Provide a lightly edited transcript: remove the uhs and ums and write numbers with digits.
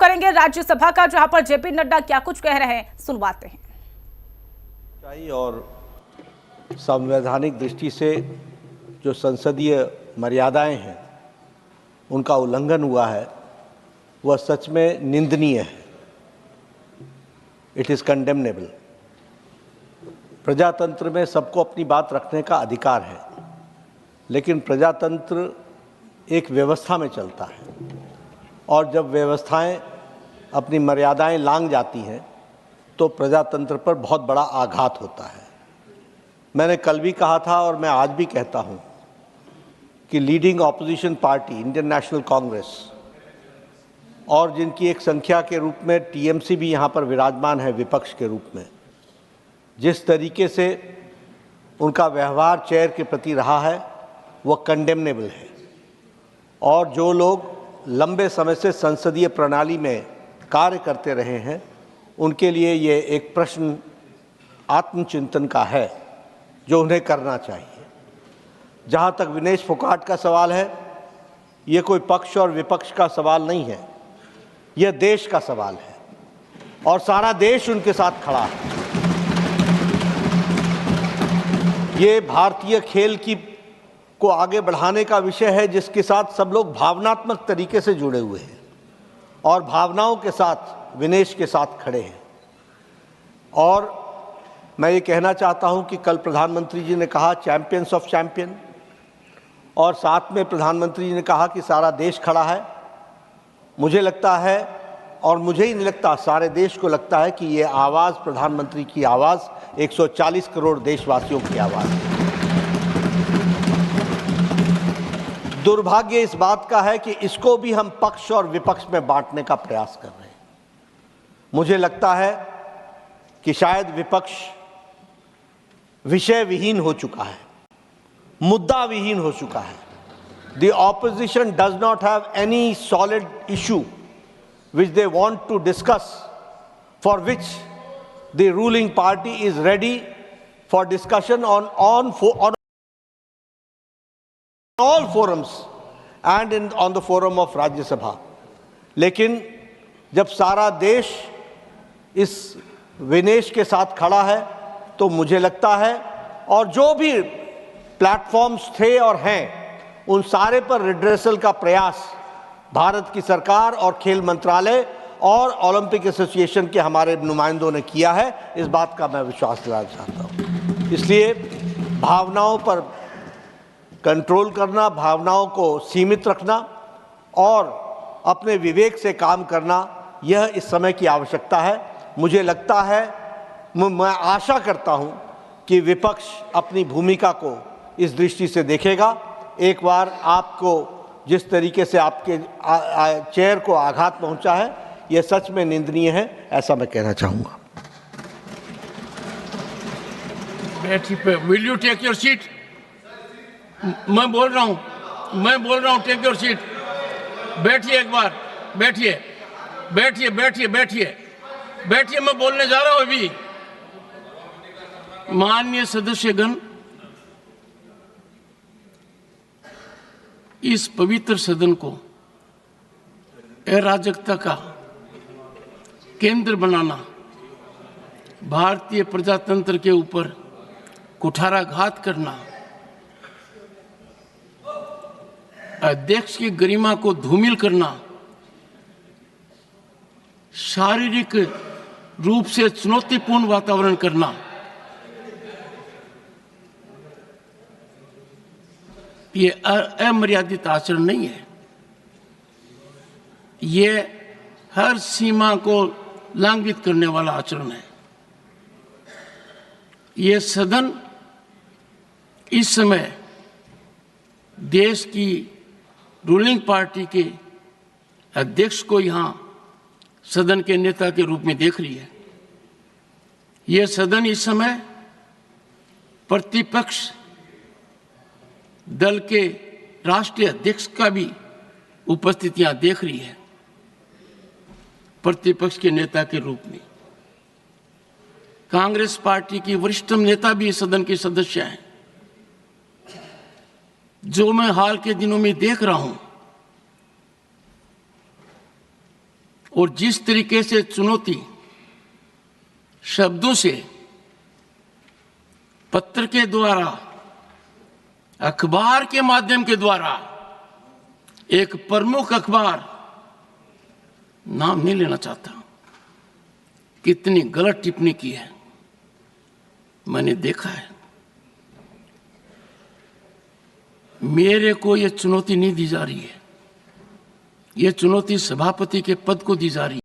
करेंगे राज्यसभा का, जहां पर जेपी नड्डा क्या कुछ कह रहे हैं, सुनवाते हैं। और संवैधानिक दृष्टि से जो संसदीय मर्यादाएं हैं उनका उल्लंघन हुआ है वह सच में निंदनीय है। It is condemnable. प्रजातंत्र में सबको अपनी बात रखने का अधिकार है, लेकिन प्रजातंत्र एक व्यवस्था में चलता है और जब व्यवस्थाएं अपनी मर्यादाएं लांघ जाती हैं तो प्रजातंत्र पर बहुत बड़ा आघात होता है। मैंने कल भी कहा था और मैं आज भी कहता हूं कि leading opposition party Indian national Congress और जिनकी एक संख्या के रूप में टीएमसी भी यहाँ पर विराजमान है विपक्ष के रूप में, जिस तरीके से उनका व्यवहार चेयर के प्रति रहा है वह कंडेमनेबल है। और जो लोग लंबे समय से संसदीय प्रणाली में कार्य करते रहे हैं उनके लिए ये एक प्रश्न आत्मचिंतन का है जो उन्हें करना चाहिए। जहाँ तक विनेश फोगाट का सवाल है, ये कोई पक्ष और विपक्ष का सवाल नहीं है, यह देश का सवाल है और सारा देश उनके साथ खड़ा है। ये भारतीय खेल को आगे बढ़ाने का विषय है जिसके साथ सब लोग भावनात्मक तरीके से जुड़े हुए हैं और भावनाओं के साथ विनेश के साथ खड़े हैं। और मैं ये कहना चाहता हूं कि कल प्रधानमंत्री जी ने कहा चैंपियंस ऑफ चैंपियन, और साथ में प्रधानमंत्री जी ने कहा कि सारा देश खड़ा है। मुझे लगता है, और मुझे ही नहीं लगता, सारे देश को लगता है कि ये आवाज़ प्रधानमंत्री की आवाज़ 140 करोड़ देशवासियों की आवाज़ है। दुर्भाग्य इस बात का है कि इसको भी हम पक्ष और विपक्ष में बांटने का प्रयास कर रहे हैं। मुझे लगता है कि शायद विपक्ष विषय विहीन हो चुका है, मुद्दा विहीन हो चुका है। The opposition does not have any solid issue which they want to discuss, for which the ruling party is ready for discussion on all forums and on the forum of Rajya Sabha. लेकिन जब सारा देश इस विनेश के साथ खड़ा है तो मुझे लगता है, और जो भी प्लेटफॉर्म्स थे और हैं उन सारे पर रिड्रेसल का प्रयास भारत की सरकार और खेल मंत्रालय और ओलंपिक एसोसिएशन के हमारे नुमाइंदों ने किया है। इस बात का मैं विश्वास दिलाना चाहता हूँ। इसलिए भावनाओं पर कंट्रोल करना, भावनाओं को सीमित रखना और अपने विवेक से काम करना, यह इस समय की आवश्यकता है। मुझे लगता है, मैं आशा करता हूं कि विपक्ष अपनी भूमिका को इस दृष्टि से देखेगा। एक बार आपको जिस तरीके से आपके चेयर को आघात पहुंचा है यह सच में निंदनीय है, ऐसा मैं कहना चाहूंगा। Will you take your seat? मैं बोल रहा हूं, टेक योर सीट। बैठिए, एक बार बैठिए, मैं बोलने जा रहा हूं अभी। माननीय सदस्यगण, इस पवित्र सदन को अराजकता का केंद्र बनाना, भारतीय प्रजातंत्र के ऊपर कुठाराघात करना, अध्यक्ष की गरिमा को धूमिल करना, शारीरिक रूप से चुनौतीपूर्ण वातावरण करना, ये अमर्यादित आचरण नहीं है। ये हर सीमा को लंघित करने वाला आचरण है। ये सदन इस समय देश की रूलिंग पार्टी के अध्यक्ष को यहां सदन के नेता के रूप में देख रही है। यह सदन इस समय प्रतिपक्ष दल के राष्ट्रीय अध्यक्ष का भी उपस्थितियां देख रही है, प्रतिपक्ष के नेता के रूप में। कांग्रेस पार्टी की वरिष्ठतम नेता भी सदन के सदस्य हैं। जो मैं हाल के दिनों में देख रहा हूं और जिस तरीके से चुनौती शब्दों से, पत्र के द्वारा, अखबार के माध्यम के द्वारा, एक प्रमुख अखबार, नाम नहीं लेना चाहता, कितनी गलत टिप्पणी की है मैंने देखा है। मेरे को यह चुनौती नहीं दी जा रही है, यह चुनौती सभापति के पद को दी जा रही है।